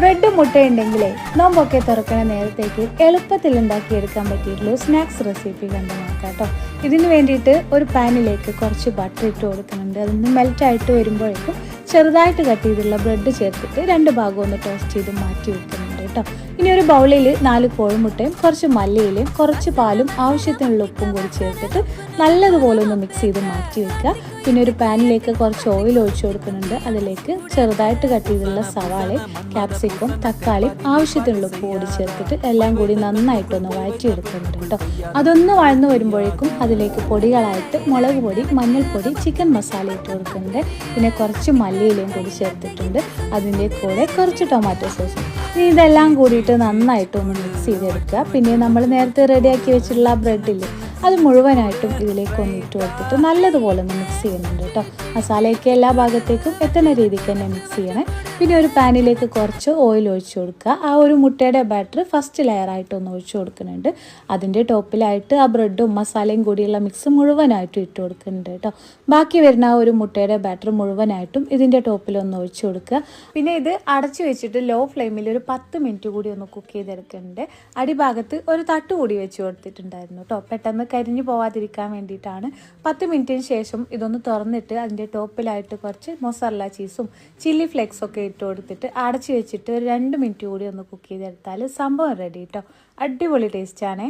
Bread മുട്ടയുണ്ടെങ്കിലേ നോമ്പൊക്കെ തുറക്കണ നേരത്തേക്ക് എളുപ്പത്തിൽ ഉണ്ടാക്കിയെടുക്കാൻ പറ്റിയിട്ടുള്ള സ്നാക്സ് റെസിപ്പി കണ്ടു നോക്കാം കേട്ടോ. ഇതിന് വേണ്ടിയിട്ട് ഒരു പാനിലേക്ക് കുറച്ച് ബട്ടർ ഇട്ട് കൊടുക്കുന്നുണ്ട്. അതൊന്ന് മെൽറ്റായിട്ട് വരുമ്പോഴേക്കും ചെറുതായിട്ട് കട്ട് ചെയ്തുള്ള ബ്രെഡ് ചേർത്തിട്ട് രണ്ട് ഭാഗം ഒന്ന് ടോസ്റ്റ് ചെയ്ത് മാറ്റി വെക്കുന്നുണ്ട് കേട്ടോ. ഇനി ഒരു ബൗളിൽ 4 കോഴിമുട്ടയും കുറച്ച് മല്ലിയിലയും കുറച്ച് പാലും ആവശ്യത്തിനുള്ള ഉപ്പും കൂടി ചേർത്തിട്ട് നല്ലതുപോലെ ഒന്ന് മിക്സ് ചെയ്ത് മാറ്റി വെക്കുക. പിന്നെ ഒരു പാനിലേക്ക് കുറച്ച് ഓയിൽ ഒഴിച്ചു കൊടുക്കുന്നുണ്ട്. അതിലേക്ക് ചെറുതായിട്ട് കട്ട് ചെയ്തുള്ള സവാളയും ക്യാപ്സിക്കം തക്കാളിയും ആവശ്യത്തിനുള്ള ഉപ്പ് കൂടി ചേർത്തിട്ട് എല്ലാം കൂടി നന്നായിട്ടൊന്ന് വഴറ്റിയെടുക്കുന്നുണ്ട് കേട്ടോ. അതൊന്ന് വഴന്നു വരുമ്പോഴേക്കും അതിലേക്ക് പൊടികളായിട്ട് മുളക് പൊടി, മഞ്ഞൾപ്പൊടി, ചിക്കൻ മസാല ഇട്ട് കൊടുക്കുന്നുണ്ട്. പിന്നെ കുറച്ച് മല്ലിയിലയും കൂടി ചേർത്തിട്ടുണ്ട്. അതിൻ്റെ കൂടെ കുറച്ച് ടൊമാറ്റോ സോസും. ഇനി ഇതെല്ലാം കൂടിയിട്ട് നന്നായിട്ടൊന്ന് മിക്സ് ചെയ്തെടുക്കുക. പിന്നെ നമ്മൾ നേരത്തെ റെഡിയാക്കി വെച്ചിട്ടുള്ള ബ്രെഡിൽ അത് മുഴുവനായിട്ടും ഇതിലേക്കൊന്ന് ഇട്ട് കൊടുത്തിട്ട് നല്ലതുപോലെ ഒന്ന് മിക്സ് ചെയ്യുന്നുണ്ട് കേട്ടോ. മസാലയൊക്കെ എല്ലാ ഭാഗത്തേക്കും എത്തുന്ന രീതിക്ക് തന്നെ മിക്സ് ചെയ്യണേ. പിന്നെ ഒരു പാനിലേക്ക് കുറച്ച് ഓയിൽ ഒഴിച്ചു കൊടുക്കുക. ആ ഒരു മുട്ടയുടെ ബാറ്റർ ഫസ്റ്റ് ലെയറായിട്ട് ഒന്ന് ഒഴിച്ചു കൊടുക്കുന്നുണ്ട്. അതിൻ്റെ ടോപ്പിലായിട്ട് ആ ബ്രെഡും മസാലയും കൂടിയുള്ള മിക്സ് മുഴുവനായിട്ടും ഇട്ട് കൊടുക്കുന്നുണ്ട് കേട്ടോ. ബാക്കി വരുന്ന ആ ഒരു മുട്ടയുടെ ബാറ്റർ മുഴുവനായിട്ടും ഇതിൻ്റെ ടോപ്പിലൊന്ന് ഒഴിച്ചു കൊടുക്കുക. പിന്നെ ഇത് അടച്ചു വെച്ചിട്ട് ലോ ഫ്ലെയിമിൽ ഒരു 10 മിനിറ്റ് കൂടി ഒന്ന് കുക്ക് ചെയ്തെടുക്കുന്നുണ്ട്. അടിഭാഗത്ത് ഒരു തട്ട് കൂടി വെച്ച് കൊടുത്തിട്ടുണ്ടായിരുന്നു കേട്ടോ. പെട്ടെന്ന് കരിഞ്ഞു പോവാതിരിക്കാൻ വേണ്ടിയിട്ടാണ്. 10 മിനിറ്റിന് ശേഷം ഇതൊന്ന് തുറന്നിട്ട് അതിൻ്റെ ടോപ്പിലായിട്ട് കുറച്ച് മൊസറല്ല ചീസും ചില്ലി ഫ്ലേക്സും ഒക്കെ ഇട്ട് കൊടുത്തിട്ട് അടച്ചു വെച്ചിട്ട് ഒരു 2 മിനിറ്റ് കൂടി ഒന്ന് കുക്ക് ചെയ്തെടുത്താൽ സംഭവം റെഡി കേട്ടോ. അടിപൊളി ടേസ്റ്റാണേ.